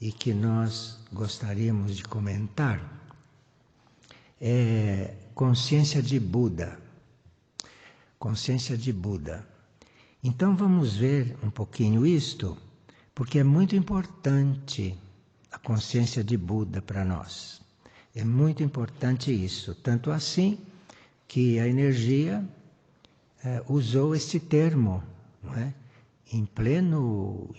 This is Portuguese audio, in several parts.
e que nós gostaríamos de comentar é consciência de Buda. Consciência de Buda. Então vamos ver um pouquinho isto, porque é muito importante a consciência de Buda para nós. É muito importante isso, tanto assim que a energia usou este termo, não é? Em pleno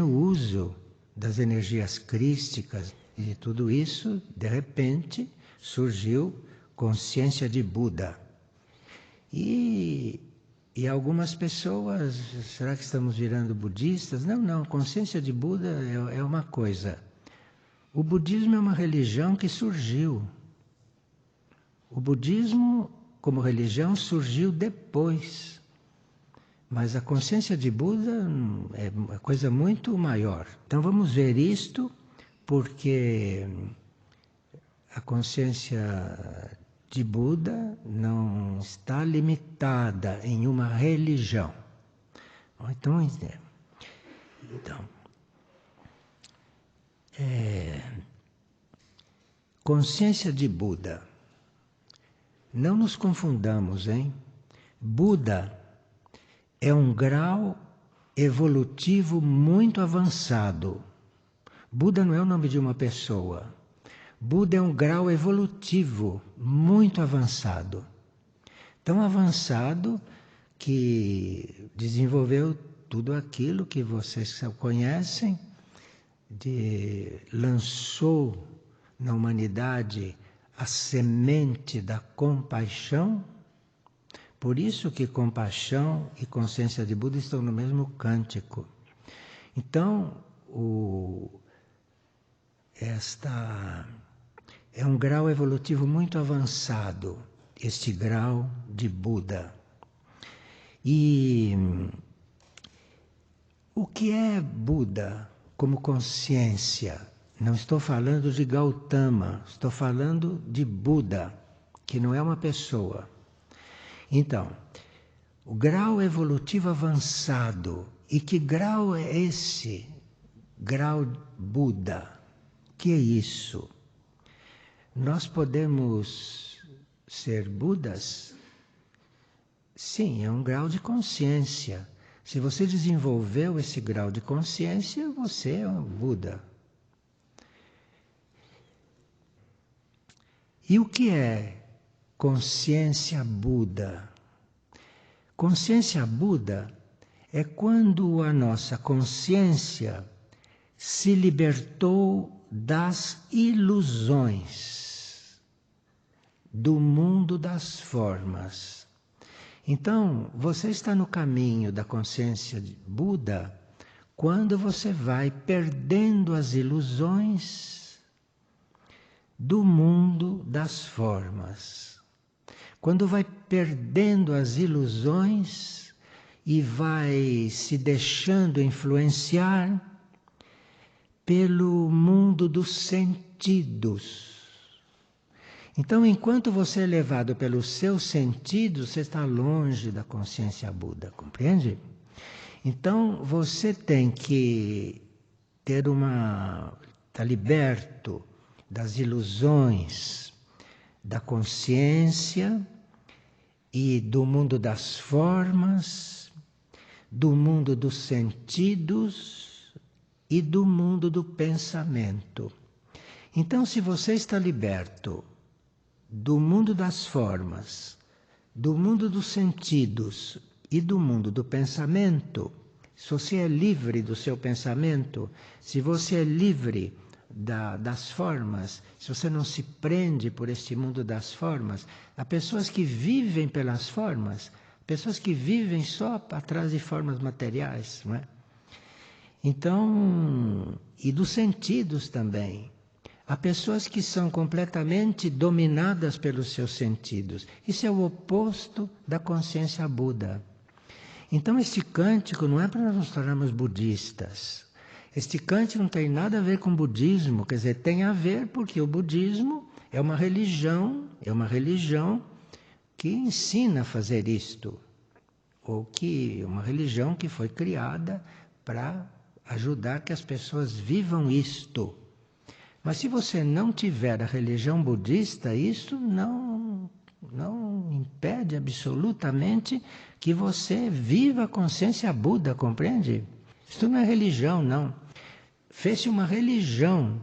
uso das energias crísticas e de tudo isso, de repente surgiu consciência de Buda. E algumas pessoas, será que estamos virando budistas? Não, consciência de Buda é uma coisa. O budismo é uma religião que surgiu. O budismo, como religião, surgiu depois. Mas a consciência de Buda é uma coisa muito maior. Então vamos ver isto, porque a consciência de Buda não está limitada em uma religião. Então consciência de Buda. Não nos confundamos, hein? Buda é um grau evolutivo muito avançado. Buda não é o nome de uma pessoa. Buda é um grau evolutivo muito avançado. Tão avançado que desenvolveu tudo aquilo que vocês conhecem, lançou na humanidade a semente da compaixão. Por isso que compaixão e consciência de Buda estão no mesmo cântico. Então, é um grau evolutivo muito avançado, este grau de Buda. E o que é Buda como consciência? Não estou falando de Gautama, estou falando de Buda, que não é uma pessoa. Então, o grau evolutivo avançado. E que grau é esse? Grau Buda. O que é isso? Nós podemos ser Budas? Sim, é um grau de consciência. Se você desenvolveu esse grau de consciência, você é um Buda. E o que é consciência Buda? Consciência Buda é quando a nossa consciência se libertou das ilusões do mundo das formas. Então, você está no caminho da consciência de Buda quando você vai perdendo as ilusões do mundo das formas. Quando vai perdendo as ilusões e vai se deixando influenciar pelo mundo dos sentidos. Então, enquanto você é levado pelos seus sentidos, você está longe da consciência Buda, compreende? Então, você tem que estar liberto das ilusões da consciência e do mundo das formas, do mundo dos sentidos e do mundo do pensamento. Então, se você está liberto do mundo das formas, do mundo dos sentidos e do mundo do pensamento, se você é livre do seu pensamento, se você é livre das formas, se você não se prende por este mundo das formas, há pessoas que vivem pelas formas, pessoas que vivem só atrás de formas materiais, não é? Então, e dos sentidos também. Há pessoas que são completamente dominadas pelos seus sentidos. Isso é o oposto da consciência Buda. Então, este cântico não é para nós nos tornarmos budistas. Este cântico não tem nada a ver com budismo, quer dizer, tem a ver porque o budismo é uma religião que ensina a fazer isto. ou que uma religião que foi criada para ajudar que as pessoas vivam isto. Mas se você não tiver a religião budista, isso não impede absolutamente que você viva a consciência Buda, compreende? Isso não é religião, não. Fez-se uma religião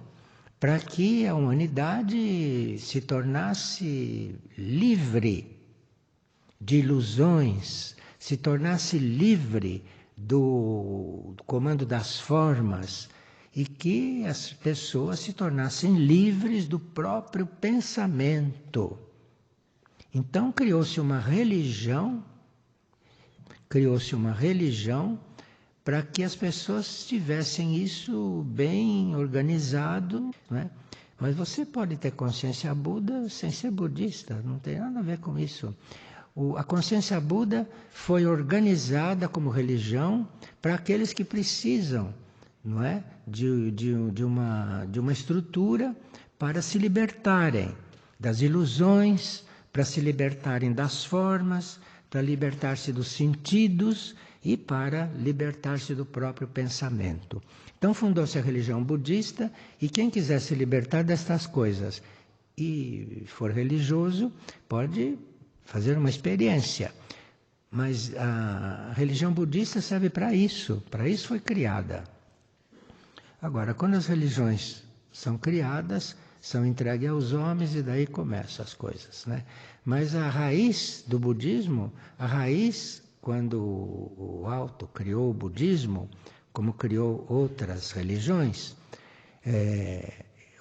para que a humanidade se tornasse livre de ilusões, se tornasse livre do comando das formas e que as pessoas se tornassem livres do próprio pensamento. Então criou-se uma religião para que as pessoas tivessem isso bem organizado, não é? Mas você pode ter consciência Buda sem ser budista, não tem nada a ver com isso. A consciência Buda foi organizada como religião para aqueles que precisam, não é? de uma estrutura para se libertarem das ilusões, para se libertarem das formas, para libertar-se dos sentidos e para libertar-se do próprio pensamento. Então fundou-se a religião budista e quem quiser se libertar destas coisas e for religioso pode fazer uma experiência. Mas a religião budista serve para isso foi criada. Agora, quando as religiões são criadas, são entregues aos homens e daí começam as coisas, né? Mas a raiz do budismo, quando o Alto criou o budismo, como criou outras religiões,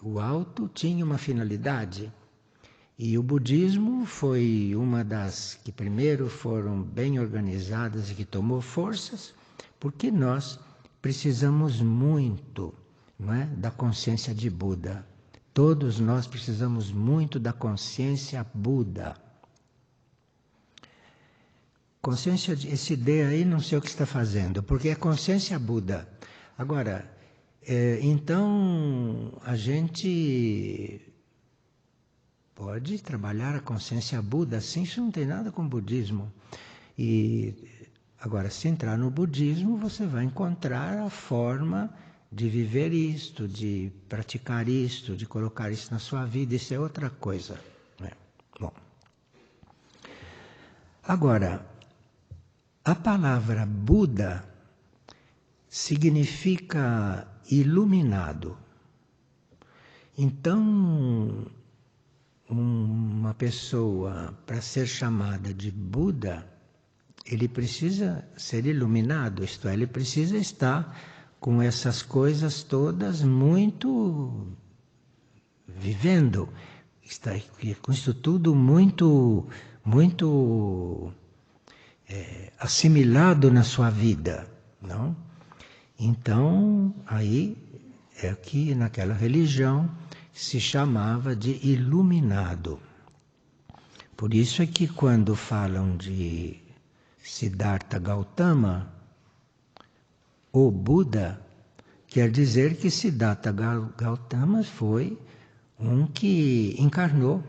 o Alto tinha uma finalidade. E o budismo foi uma das que primeiro foram bem organizadas e que tomou forças, porque nós precisamos muito, não é, da consciência de Buda. Todos nós precisamos muito da consciência Buda. Consciência, esse D aí não sei o que está fazendo, porque é consciência Buda. Agora, então a gente pode trabalhar a consciência Buda, sim, isso não tem nada com budismo. E agora, se entrar no budismo, você vai encontrar a forma de viver isto, de praticar isto, de colocar isso na sua vida, isso é outra coisa, né? Bom. Agora, a palavra Buda significa iluminado. Então, uma pessoa, para ser chamada de Buda, ele precisa ser iluminado, isto é, ele precisa estar com essas coisas todas muito vivendo, está com isso tudo muito assimilado na sua vida, não? Então, aí é que naquela religião se chamava de iluminado. Por isso é que quando falam de Siddhartha Gautama, o Buda, quer dizer que Siddhartha Gautama foi um que encarnou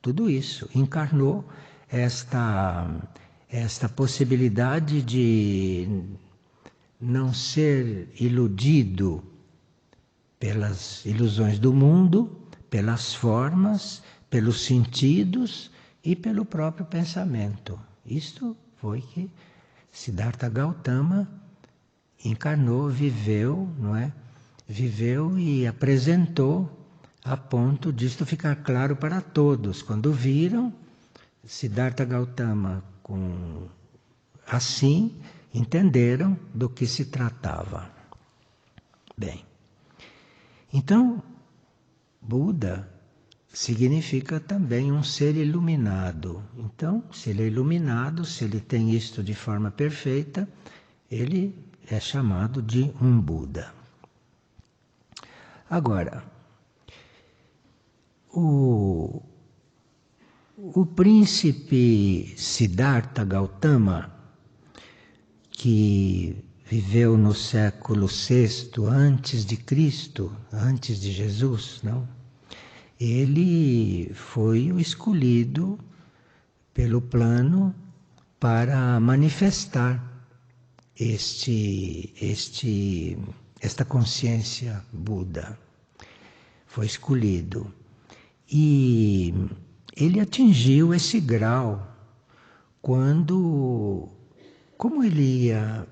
tudo isso, encarnou esta possibilidade de não ser iludido pelas ilusões do mundo, pelas formas, pelos sentidos e pelo próprio pensamento. Isto foi que Siddhartha Gautama encarnou, viveu, não é? Viveu e apresentou a ponto disto ficar claro para todos. Quando viram Siddhartha Gautama assim, entenderam do que se tratava. Bem, então, Buda significa também um ser iluminado. Então, se ele é iluminado, se ele tem isto de forma perfeita, ele é chamado de um Buda. Agora, o príncipe Siddhartha Gautama, que viveu no século VI antes de Cristo, antes de Jesus, não? Ele foi o escolhido pelo plano para manifestar esta consciência Buda. Foi escolhido. E ele atingiu esse grau quando, como ele ia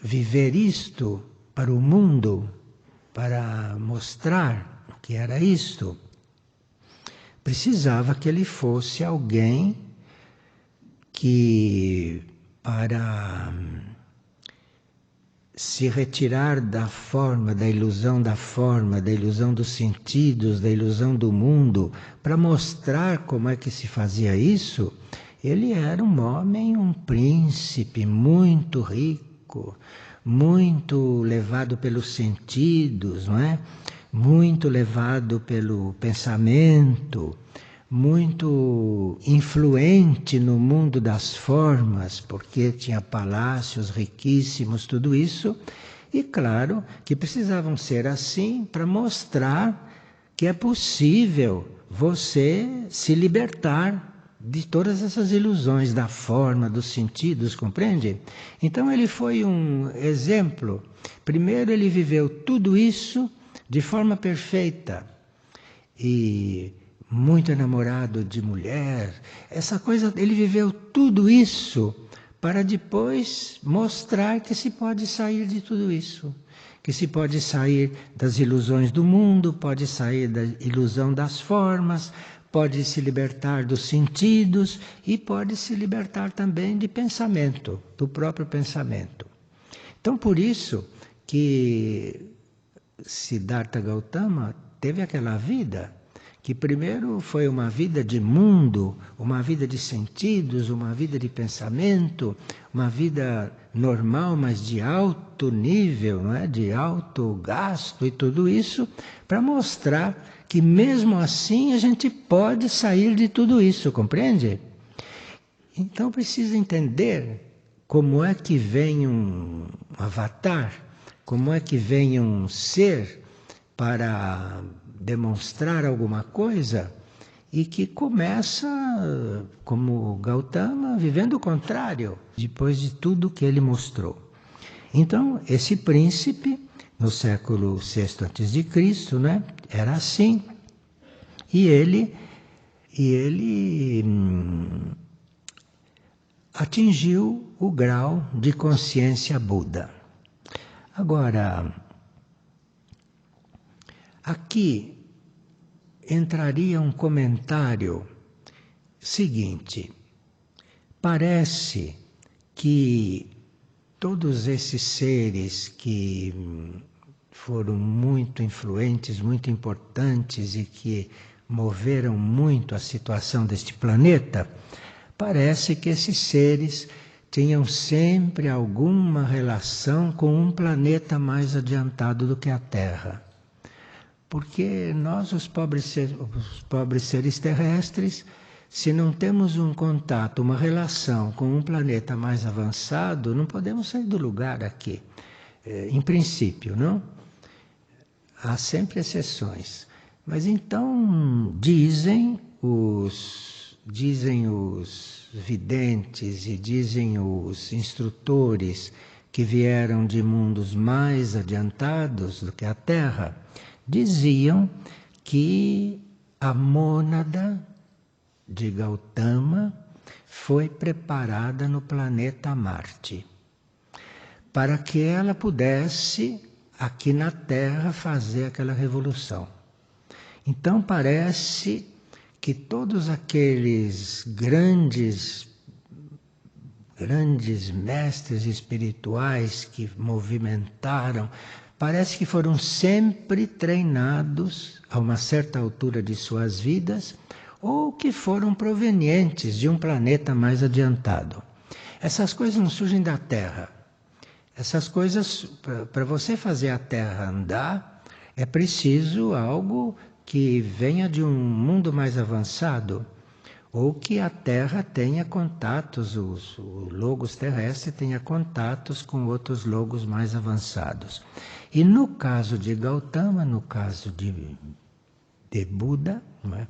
viver isto para o mundo, para mostrar o que era isto, precisava que ele fosse alguém que, para se retirar da forma, da ilusão dos sentidos, da ilusão do mundo, para mostrar como é que se fazia isso, ele era um homem, um príncipe muito rico, muito levado pelos sentidos, não é? Muito levado pelo pensamento, muito influente no mundo das formas, porque tinha palácios riquíssimos, tudo isso, e claro que precisavam ser assim para mostrar que é possível você se libertar de todas essas ilusões da forma, dos sentidos, compreende? Então ele foi um exemplo. Primeiro ele viveu tudo isso de forma perfeita e muito enamorado de mulher, essa coisa, ele viveu tudo isso para depois mostrar que se pode sair de tudo isso, que se pode sair das ilusões do mundo, pode sair da ilusão das formas, pode se libertar dos sentidos e pode se libertar também de pensamento, do próprio pensamento. Então por isso que Siddhartha Gautama teve aquela vida que primeiro foi uma vida de mundo, uma vida de sentidos, uma vida de pensamento, uma vida normal, mas de alto nível, não é? De alto gasto e tudo isso, para mostrar que mesmo assim a gente pode sair de tudo isso, compreende? Então precisa entender como é que vem um avatar, como é que vem um ser para demonstrar alguma coisa e que começa, como Gautama, vivendo o contrário, depois de tudo que ele mostrou. Então, esse príncipe, no século VI a.C., né, era assim, e ele atingiu o grau de consciência Buda. Agora, aqui entraria um comentário seguinte. Parece que todos esses seres que foram muito influentes, muito importantes e que moveram muito a situação deste planeta, parece que esses seres tinham sempre alguma relação com um planeta mais adiantado do que a Terra. Porque nós, os pobres seres terrestres, se não temos um contato, uma relação com um planeta mais avançado, não podemos sair do lugar aqui. Em princípio, não? Há sempre exceções. Mas então dizem os videntes e dizem os instrutores que vieram de mundos mais adiantados do que a Terra, diziam que a mônada de Gautama foi preparada no planeta Marte, para que ela pudesse, aqui na Terra, fazer aquela revolução. Então parece que todos aqueles grandes mestres espirituais que movimentaram, parece que foram sempre treinados a uma certa altura de suas vidas ou que foram provenientes de um planeta mais adiantado. Essas coisas não surgem da Terra. Essas coisas, para você fazer a Terra andar, é preciso algo que venha de um mundo mais avançado ou que a Terra tenha contatos, o logos terrestre tenha contatos com outros logos mais avançados. E no caso de Gautama, no caso de Buda, não é?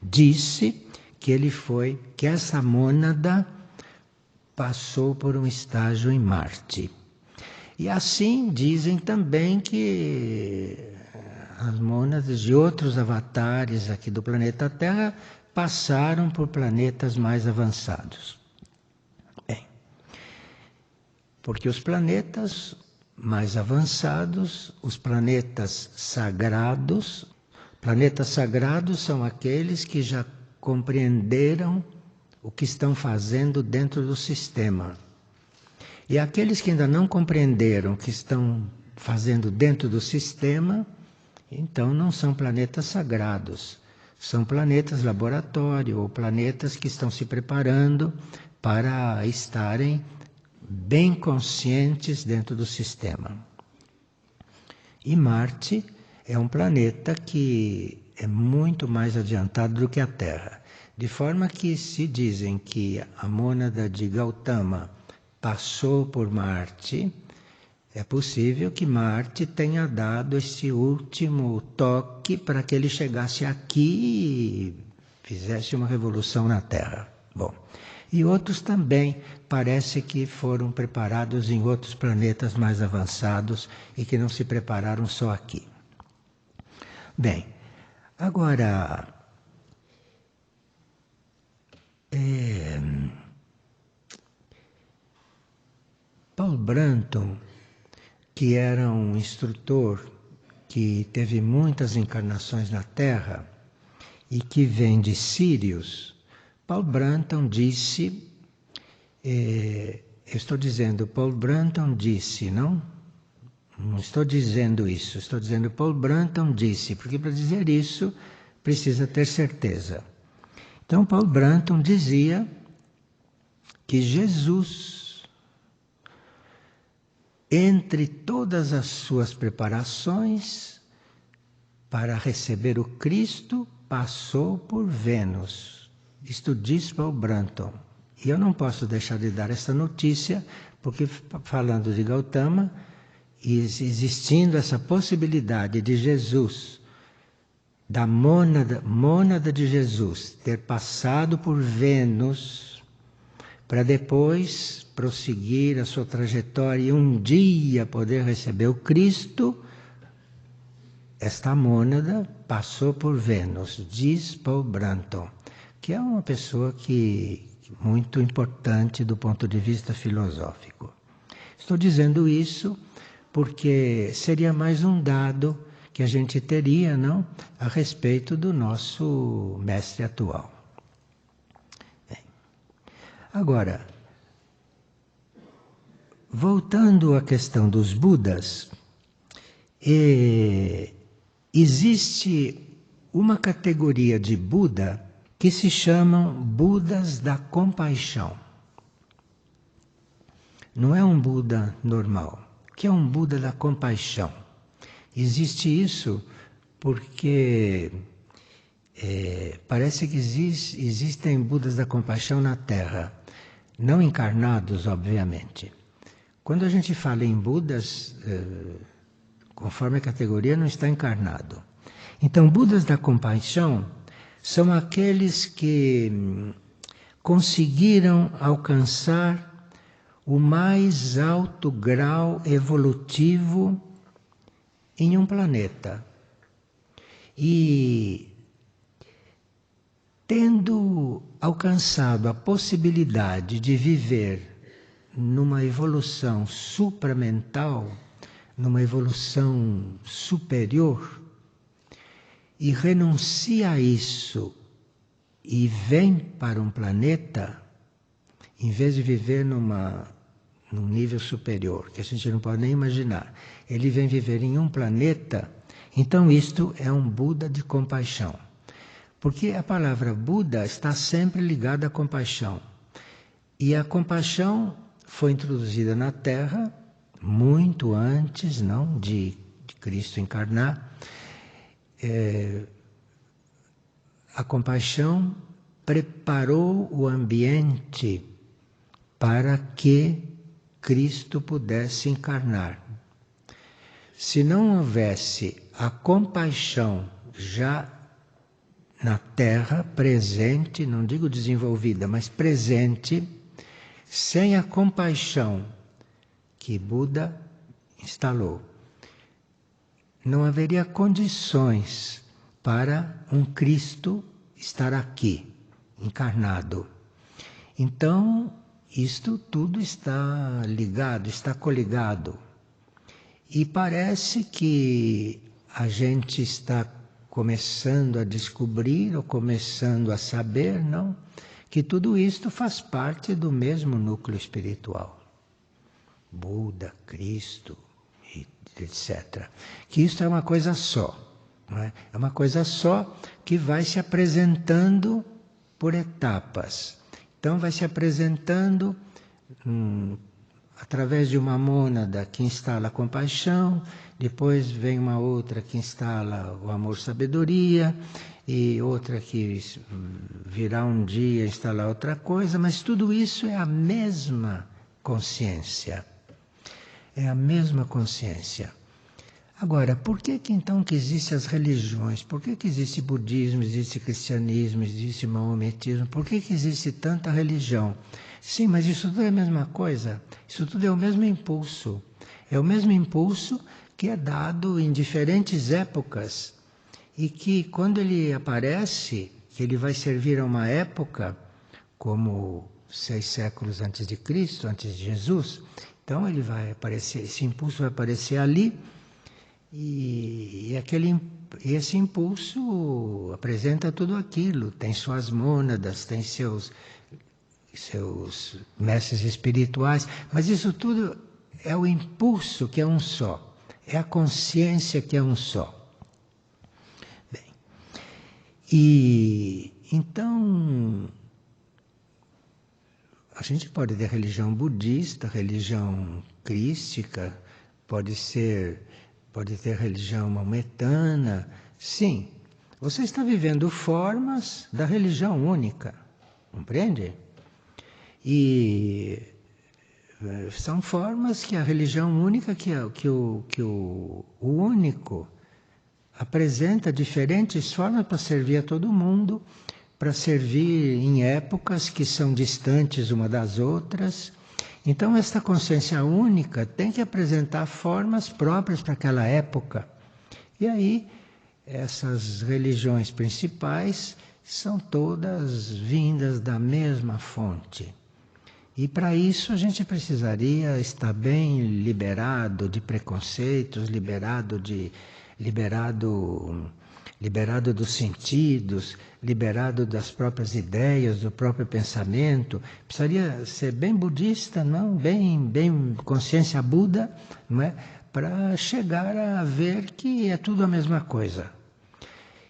Disse que que essa mônada passou por um estágio em Marte. E assim dizem também que as mônadas de outros avatares aqui do planeta Terra passaram por planetas mais avançados. Bem, porque os planetas mais avançados, os planetas sagrados são aqueles que já compreenderam o que estão fazendo dentro do sistema. E aqueles que ainda não compreenderam o que estão fazendo dentro do sistema, então não são planetas sagrados. São planetas laboratório ou planetas que estão se preparando para estarem bem conscientes dentro do sistema. E Marte é um planeta que é muito mais adiantado do que a Terra. De forma que se dizem que a mônada de Gautama passou por Marte, é possível que Marte tenha dado esse último toque para que ele chegasse aqui e fizesse uma revolução na Terra. Bom, e outros também parece que foram preparados em outros planetas mais avançados e que não se prepararam só aqui. Bem, agora, Paul Branton, que era um instrutor que teve muitas encarnações na Terra e que vem de Sírios, Paul Branton disse, eu estou dizendo, Paul Branton disse, não estou dizendo isso, estou dizendo Paul Branton disse, porque para dizer isso precisa ter certeza. Então Paul Branton dizia que Jesus, entre todas as suas preparações para receber o Cristo, passou por Vênus. Isto diz Paul Branton. E eu não posso deixar de dar essa notícia, porque falando de Gautama, existindo essa possibilidade de Jesus, da mônada de Jesus, ter passado por Vênus, para depois prosseguir a sua trajetória e um dia poder receber o Cristo, esta mônada passou por Vênus, diz Paul Branton, que é uma pessoa muito importante do ponto de vista filosófico. Estou dizendo isso porque seria mais um dado que a gente teria, não, a respeito do nosso mestre atual. Bem, agora, voltando à questão dos Budas, existe uma categoria de Buda que se chamam Budas da compaixão. Não é um Buda normal, que é um Buda da compaixão. Existe isso porque parece que existem Budas da compaixão na Terra, não encarnados, obviamente. Quando a gente fala em Budas, conforme a categoria, não está encarnado. Então, Budas da compaixão são aqueles que conseguiram alcançar o mais alto grau evolutivo em um planeta. E tendo alcançado a possibilidade de viver numa evolução supramental, numa evolução superior, e renuncia a isso e vem para um planeta, em vez de viver num nível superior, que a gente não pode nem imaginar, ele vem viver em um planeta, então isto é um Buda de compaixão. Porque a palavra Buda está sempre ligada à compaixão. E a compaixão foi introduzida na Terra muito antes, não, de Cristo encarnar. A compaixão preparou o ambiente para que Cristo pudesse encarnar. Se não houvesse a compaixão já na Terra, presente, não digo desenvolvida, mas presente, sem a compaixão que Buda instalou, não haveria condições para um Cristo estar aqui, encarnado. Então, isto tudo está ligado, está coligado. E parece que a gente está começando a descobrir, ou começando a saber, não? Que tudo isto faz parte do mesmo núcleo espiritual. Buda, Cristo, etc. Que isto é uma coisa só. Não é? É uma coisa só que vai se apresentando por etapas. Então vai se apresentando através de uma mônada que instala a compaixão, depois vem uma outra que instala o amor-sabedoria, e outra que virá um dia instalar outra coisa, mas tudo isso é a mesma consciência. É a mesma consciência. Agora, por que então que existem as religiões? Por que existe budismo, existe cristianismo, existe maometismo? Por que existe tanta religião? Sim, mas isso tudo é a mesma coisa. Isso tudo é o mesmo impulso. É o mesmo impulso que é dado em diferentes épocas e que quando ele aparece, que ele vai servir a uma época, como 6 séculos antes de Cristo, antes de Jesus, então ele vai aparecer, esse impulso vai aparecer ali. E esse impulso apresenta tudo aquilo, tem suas mônadas, tem seus mestres espirituais, mas isso tudo é o impulso que é um só, é a consciência que é um só. Bem, e então a gente pode ter religião budista, religião crística, pode ter religião maometana. Sim, você está vivendo formas da religião única, compreende? E são formas que a religião única, que o único apresenta diferentes formas para servir a todo mundo, para servir em épocas que são distantes uma das outras. Então, esta consciência única tem que apresentar formas próprias para aquela época. E aí, essas religiões principais são todas vindas da mesma fonte. E para isso a gente precisaria estar bem liberado de preconceitos, liberado dos sentidos, liberado das próprias ideias, do próprio pensamento. Precisaria ser bem budista, não? Bem consciência Buda, não é? Para chegar a ver que é tudo a mesma coisa.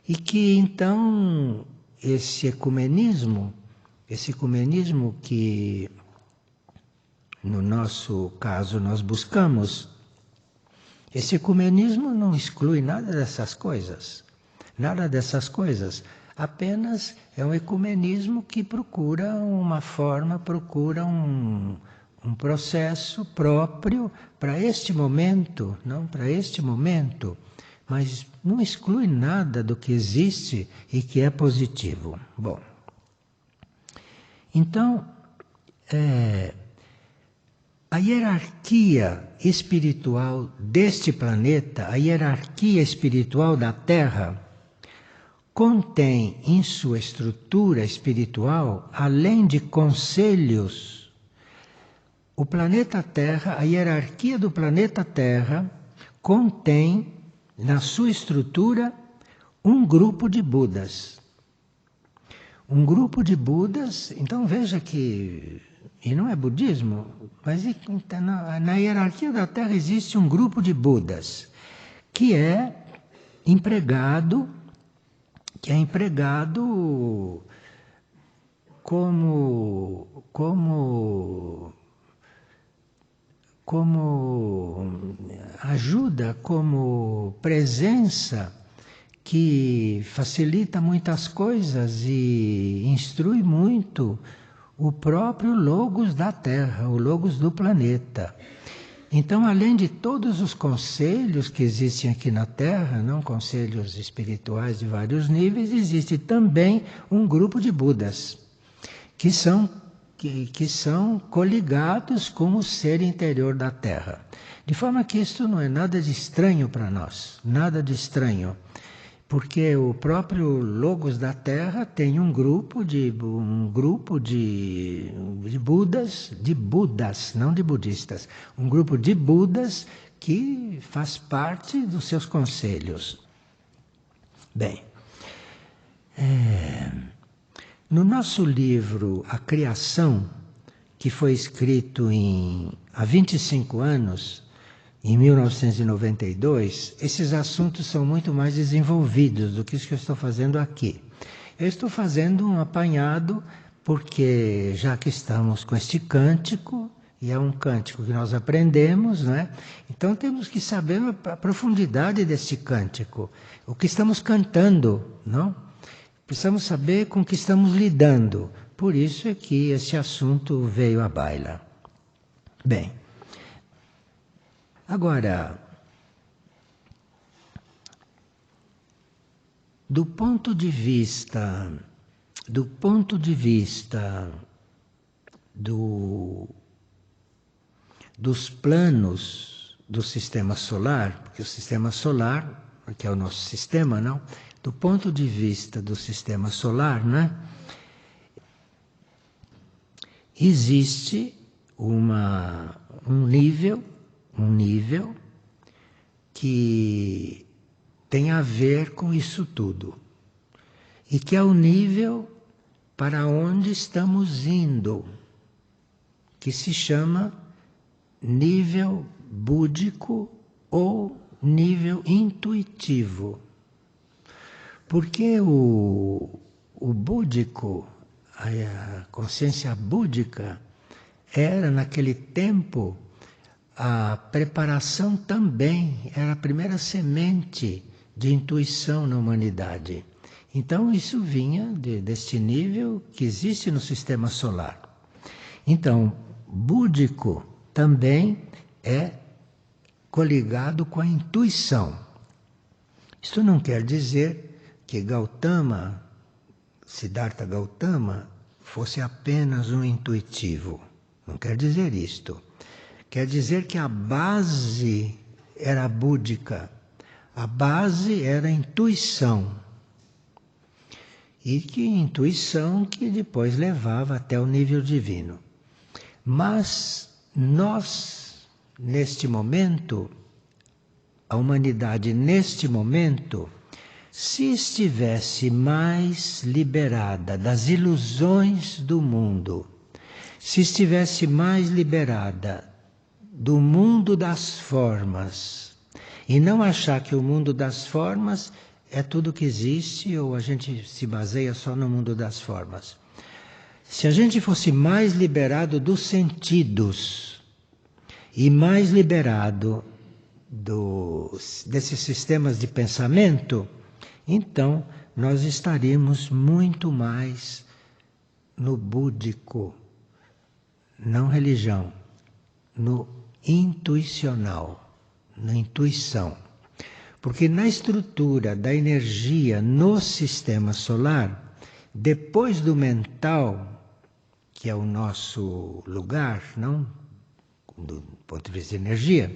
E que então esse ecumenismo que no nosso caso nós buscamos, esse ecumenismo não exclui nada dessas coisas. Nada dessas coisas. Apenas é um ecumenismo que procura uma forma, procura um processo próprio para este momento, não para este momento, mas não exclui nada do que existe e que é positivo. Bom, então, a hierarquia espiritual deste planeta, a hierarquia espiritual da Terra, contém em sua estrutura espiritual, além de conselhos, o planeta Terra, a hierarquia do planeta Terra, contém na sua estrutura um grupo de Budas. Um grupo de Budas, então veja que, e não é budismo, mas na hierarquia da Terra existe um grupo de Budas, que é empregado como ajuda, como presença que facilita muitas coisas e instrui muito o próprio Logos da Terra, o Logos do planeta. Então, além de todos os conselhos que existem aqui na Terra, não conselhos espirituais de vários níveis, existe também um grupo de Budas, que que são coligados com o ser interior da Terra. De forma que isto não é nada de estranho para nós, nada de estranho. Porque o próprio Logos da Terra tem um grupo de Budas, não de budistas, um grupo de Budas que faz parte dos seus conselhos. Bem, no nosso livro A Criação, que foi escrito há 25 anos, em 1992, esses assuntos são muito mais desenvolvidos do que isso que eu estou fazendo aqui. Eu estou fazendo um apanhado porque, já que estamos com este cântico, e é um cântico que nós aprendemos, não é? Então temos que saber a profundidade desse cântico, o que estamos cantando, não? Precisamos saber com o que estamos lidando. Por isso é que esse assunto veio à baila. Bem, agora, do ponto de vista dos planos do sistema solar, porque o sistema solar, que é o nosso sistema, não? Do ponto de vista do sistema solar, né? Existe um nível que tem a ver com isso tudo. E que é o nível para onde estamos indo, que se chama nível búdico ou nível intuitivo. Porque o búdico, a consciência búdica, era naquele tempo a preparação também, era a primeira semente de intuição na humanidade. Então isso vinha deste nível que existe no sistema solar. Então, búdico também é coligado com a intuição. Isto não quer dizer que Gautama, Siddhartha Gautama, fosse apenas um intuitivo. Não quer dizer isto. Quer dizer que a base era búdica, a base era a intuição. E que intuição que depois levava até o nível divino. Mas nós, neste momento, a humanidade neste momento, se estivesse mais liberada das ilusões do mundo, se estivesse mais liberada do mundo das formas, e não achar que o mundo das formas é tudo que existe, ou a gente se baseia só no mundo das formas. Se a gente fosse mais liberado dos sentidos e mais liberado desses sistemas de pensamento, então nós estaríamos muito mais no búdico, não religião, no intuicional, na intuição. Porque na estrutura da energia no sistema solar, depois do mental, que é o nosso lugar, não? Do ponto de vista de energia,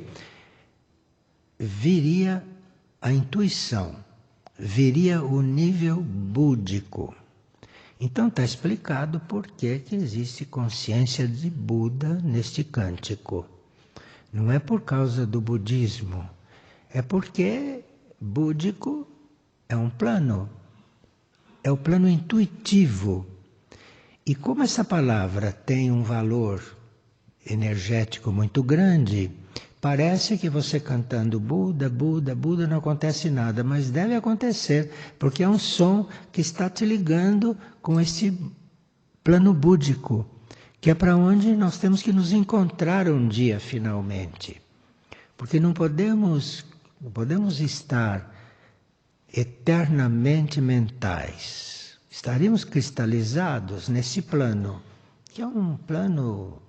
viria a intuição, viria o nível búdico. Então está explicado por que existe consciência de Buda neste cântico. Não é por causa do budismo, é porque búdico é um plano, é o plano intuitivo. E como essa palavra tem um valor energético muito grande, parece que você cantando Buda, Buda, Buda não acontece nada, mas deve acontecer, porque é um som que está te ligando com esse plano búdico, que é para onde nós temos que nos encontrar um dia finalmente. Porque não podemos estar eternamente mentais. Estaríamos cristalizados nesse plano, que é um plano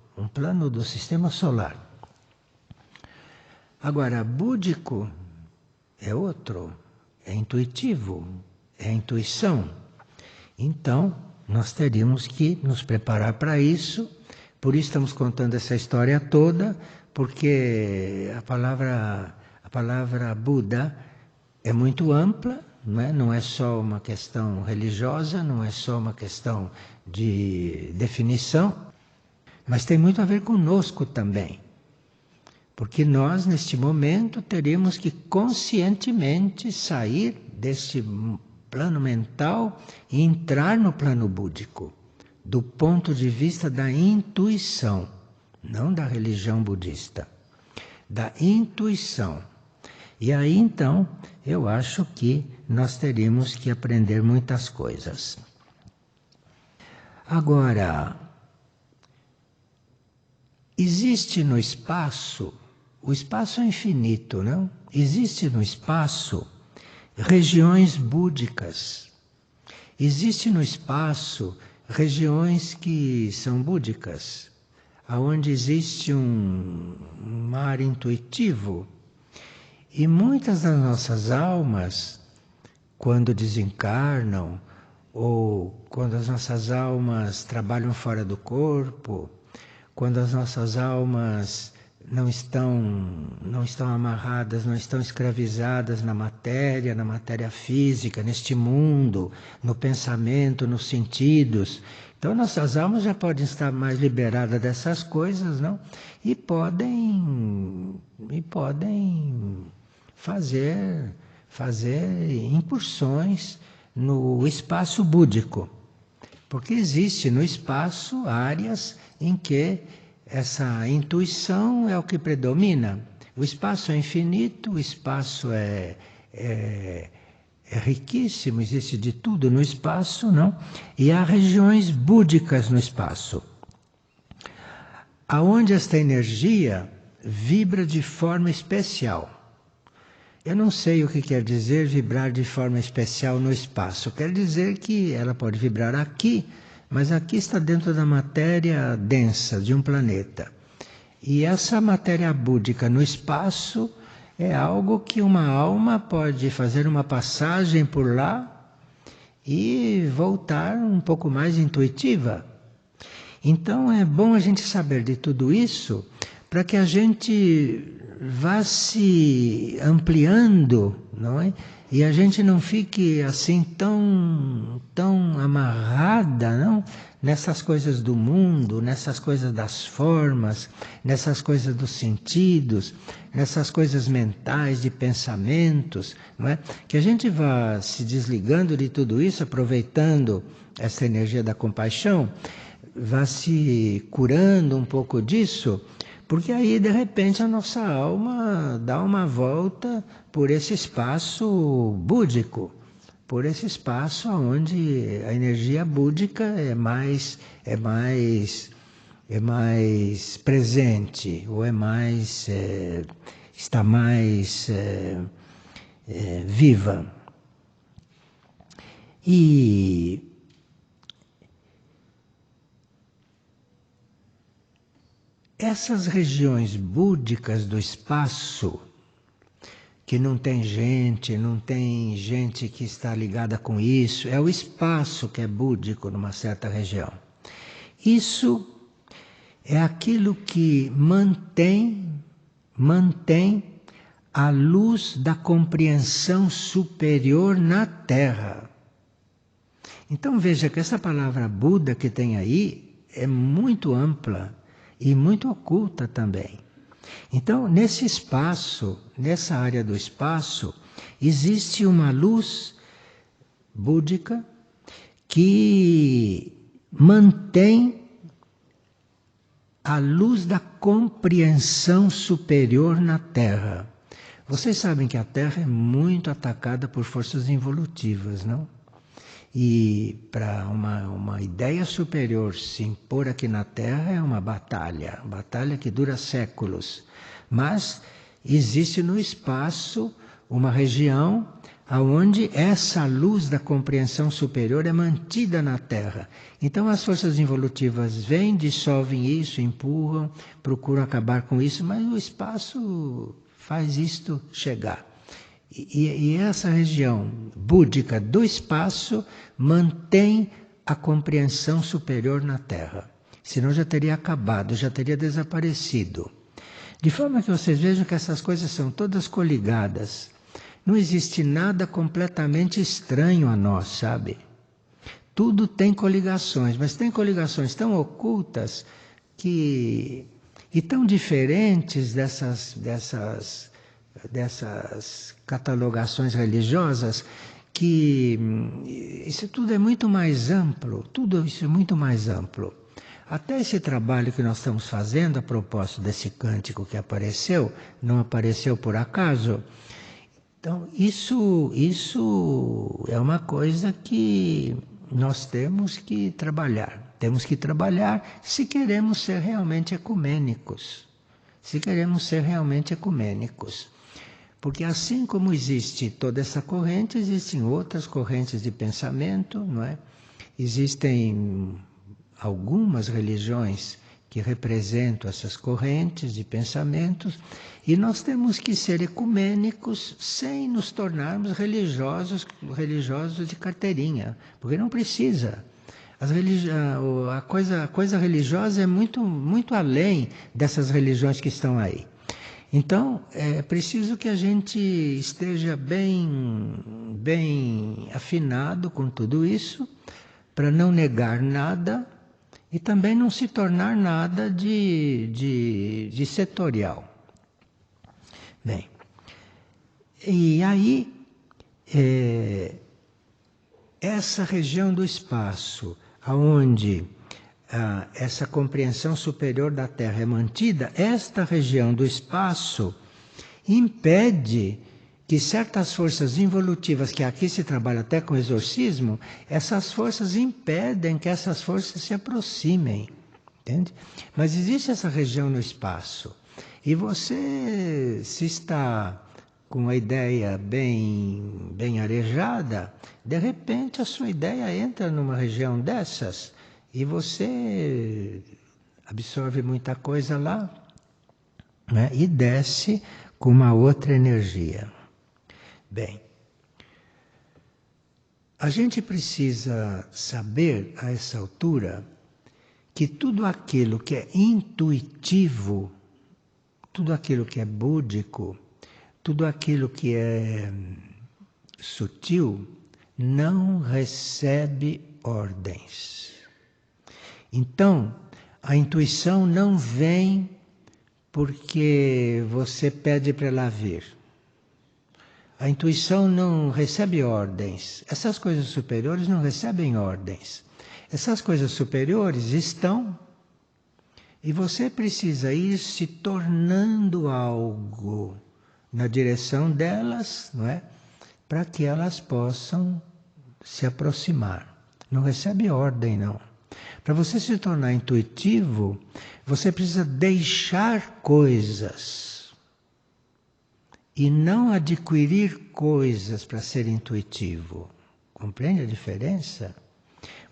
do sistema solar. Agora, búdico é outro, é intuitivo, é a intuição. Então, nós teríamos que nos preparar para isso. Por isso estamos contando essa história toda, porque a palavra Buda é muito ampla, não é só uma questão religiosa, não é só uma questão de definição, mas tem muito a ver conosco também. Porque nós, neste momento, teríamos que conscientemente sair desse plano mental e entrar no plano búdico, do ponto de vista da intuição, não da religião budista, da intuição. E aí, então, eu acho que nós teríamos que aprender muitas coisas. Agora, existe no espaço, o espaço é infinito, não? Existe no espaço regiões búdicas. Existe no espaço regiões que são búdicas, aonde existe um mar intuitivo. E muitas das nossas almas, quando desencarnam, ou quando as nossas almas trabalham fora do corpo, quando as nossas almas não estão amarradas, não estão escravizadas na matéria física, neste mundo, no pensamento, nos sentidos. Então nossas almas já podem estar mais liberadas dessas coisas, não? E podem fazer incursões no espaço búdico. Porque existe no espaço áreas em que essa intuição é o que predomina. O espaço é infinito, o espaço é riquíssimo, existe de tudo no espaço, não? E há regiões búdicas no espaço, aonde esta energia vibra de forma especial. Eu não sei o que quer dizer vibrar de forma especial no espaço. Quer dizer que ela pode vibrar aqui, mas aqui está dentro da matéria densa de um planeta. E essa matéria búdica no espaço é algo que uma alma pode fazer uma passagem por lá e voltar um pouco mais intuitiva. Então é bom a gente saber de tudo isso para que a gente vá se ampliando, não é? E a gente não fique assim tão amarrada, não? Nessas coisas do mundo, nessas coisas das formas, nessas coisas dos sentidos, nessas coisas mentais, de pensamentos, não é? Que a gente vá se desligando de tudo isso, aproveitando essa energia da compaixão, vá se curando um pouco disso, porque aí, de repente, a nossa alma dá uma volta por esse espaço búdico, por esse espaço onde a energia búdica é mais presente, ou está mais viva. E essas regiões búdicas do espaço, que não tem gente que está ligada com isso, é o espaço que é búdico numa certa região. Isso é aquilo que mantém a luz da compreensão superior na Terra. Então veja que essa palavra Buda que tem aí é muito ampla e muito oculta também. Então, nesse espaço, nessa área do espaço, existe uma luz búdica que mantém a luz da compreensão superior na Terra. Vocês sabem que a Terra é muito atacada por forças involutivas, não? E para uma ideia superior se impor aqui na Terra é uma batalha que dura séculos. Mas existe no espaço uma região onde essa luz da compreensão superior é mantida na Terra. Então as forças involutivas vêm, dissolvem isso, empurram, procuram acabar com isso, mas o espaço faz isto chegar. E essa região búdica do espaço mantém a compreensão superior na Terra. Senão já teria acabado, já teria desaparecido. De forma que vocês vejam que essas coisas são todas coligadas. Não existe nada completamente estranho a nós, sabe? Tudo tem coligações, mas tem coligações tão ocultas e tão diferentes dessas catalogações religiosas, que isso tudo é muito mais amplo, tudo isso é muito mais amplo. Até esse trabalho que nós estamos fazendo a propósito desse cântico que apareceu, não apareceu por acaso. Então, isso é uma coisa que nós temos que trabalhar. Temos que trabalhar se queremos ser realmente ecumênicos. Se queremos ser realmente ecumênicos. Porque assim como existe toda essa corrente, existem outras correntes de pensamento, não é? Existem algumas religiões que representam essas correntes de pensamentos, e nós temos que ser ecumênicos sem nos tornarmos religiosos de carteirinha, porque não precisa. A coisa religiosa é muito além dessas religiões que estão aí. Então, é preciso que a gente esteja bem afinado com tudo isso, para não negar nada e também não se tornar nada de setorial. Bem, e aí, essa região do espaço, onde essa compreensão superior da Terra é mantida, esta região do espaço impede que certas forças involutivas, que aqui se trabalha até com exorcismo, essas forças impedem que essas forças se aproximem, entende? Mas existe essa região no espaço, e você, se está com a ideia bem arejada, de repente a sua ideia entra numa região dessas, e você absorve muita coisa lá, né? E desce com uma outra energia. Bem, a gente precisa saber a essa altura que tudo aquilo que é intuitivo, tudo aquilo que é búdico, tudo aquilo que é sutil, não recebe ordens. Então, a intuição não vem porque você pede para ela vir. A intuição não recebe ordens. Essas coisas superiores não recebem ordens. Essas coisas superiores estão, e você precisa ir se tornando algo na direção delas, não é? Para que elas possam se aproximar. Não recebe ordem, não. Para você se tornar intuitivo, você precisa deixar coisas e não adquirir coisas para ser intuitivo. Compreende a diferença?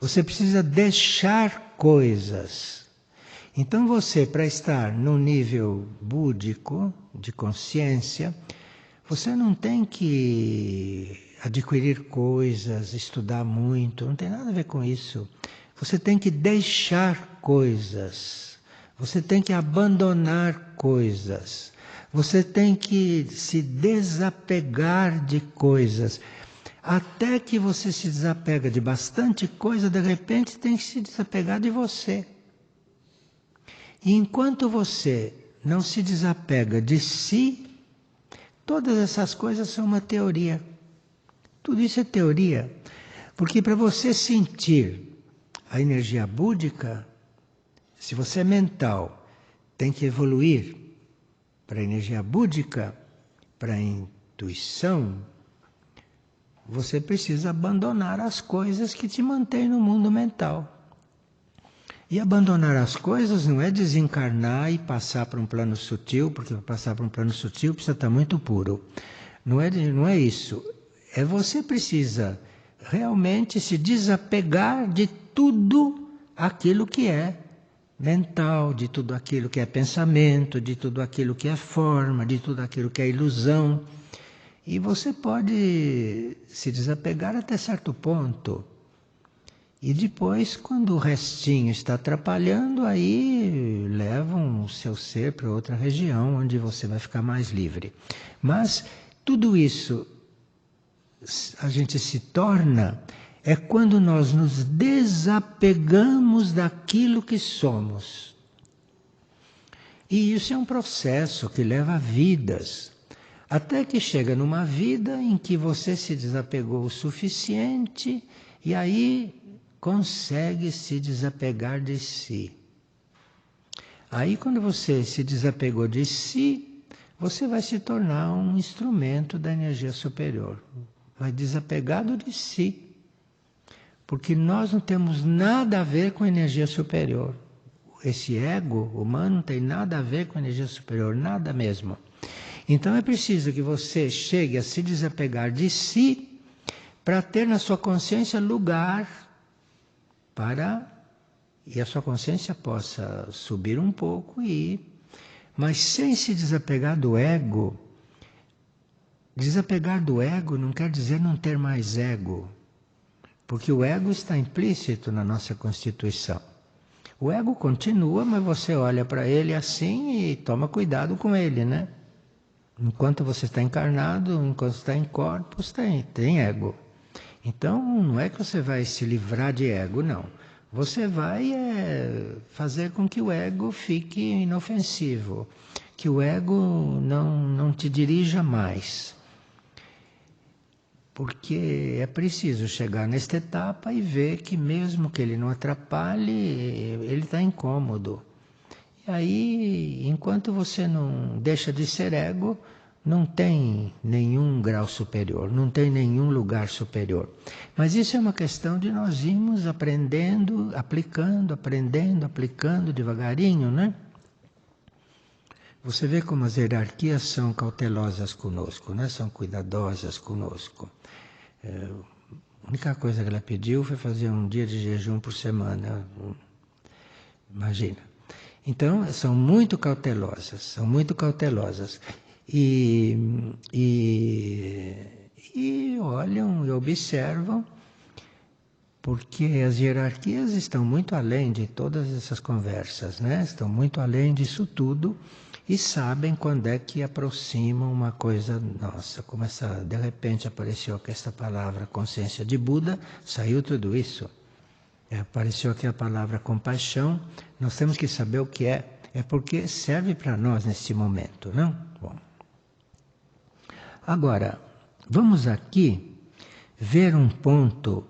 Você precisa deixar coisas. Então você, para estar no nível búdico, de consciência, você não tem que adquirir coisas, estudar muito, não tem nada a ver com isso. Você tem que deixar coisas. Você tem que abandonar coisas. Você tem que se desapegar de coisas. Até que você se desapega de bastante coisa, de repente tem que se desapegar de você. E enquanto você não se desapega de si, todas essas coisas são uma teoria. Tudo isso é teoria. Porque para você sentir a energia búdica, se você é mental, tem que evoluir para a energia búdica, para a intuição, você precisa abandonar as coisas que te mantêm no mundo mental. E abandonar as coisas não é desencarnar e passar para um plano sutil, porque para passar para um plano sutil precisa estar muito puro. Não é isso. É você precisa realmente se desapegar de tudo aquilo que é mental, de tudo aquilo que é pensamento, de tudo aquilo que é forma, de tudo aquilo que é ilusão. E você pode se desapegar até certo ponto. E depois, quando o restinho está atrapalhando, aí levam o seu ser para outra região, onde você vai ficar mais livre. Mas tudo isso a gente se torna é quando nós nos desapegamos daquilo que somos. E isso é um processo que leva vidas. Até que chega numa vida em que você se desapegou o suficiente e aí consegue se desapegar de si. Aí quando você se desapegou de si, você vai se tornar um instrumento da energia superior. Vai desapegado de si. Porque nós não temos nada a ver com a energia superior. Esse ego humano não tem nada a ver com a energia superior, nada mesmo. Então é preciso que você chegue a se desapegar de si para ter na sua consciência lugar e a sua consciência possa subir um pouco e ir, mas sem se desapegar do ego. Desapegar do ego não quer dizer não ter mais ego, porque o ego está implícito na nossa constituição. O ego continua, mas você olha para ele assim e toma cuidado com ele, né? Enquanto você está encarnado, enquanto está em corpos, tem ego. Então, não é que você vai se livrar de ego, não. Você vai fazer com que o ego fique inofensivo, que o ego não te dirija mais. Porque é preciso chegar nesta etapa e ver que mesmo que ele não atrapalhe, ele está incômodo. E aí, enquanto você não deixa de ser ego, não tem nenhum grau superior, não tem nenhum lugar superior. Mas isso é uma questão de nós irmos aprendendo, aplicando devagarinho, né? Você vê como as hierarquias são cautelosas conosco, né? São cuidadosas conosco. A única coisa que ela pediu foi fazer um dia de jejum por semana. Imagina. Então, são muito cautelosas. E olham e observam, porque as hierarquias estão muito além de todas essas conversas, né? Estão muito além disso tudo e sabem quando é que aproximam uma coisa nossa. Como de repente apareceu aqui essa palavra consciência de Buda, saiu tudo isso. Apareceu aqui a palavra compaixão, nós temos que saber o que é porque serve para nós neste momento, não? Bom. Agora, vamos aqui ver um ponto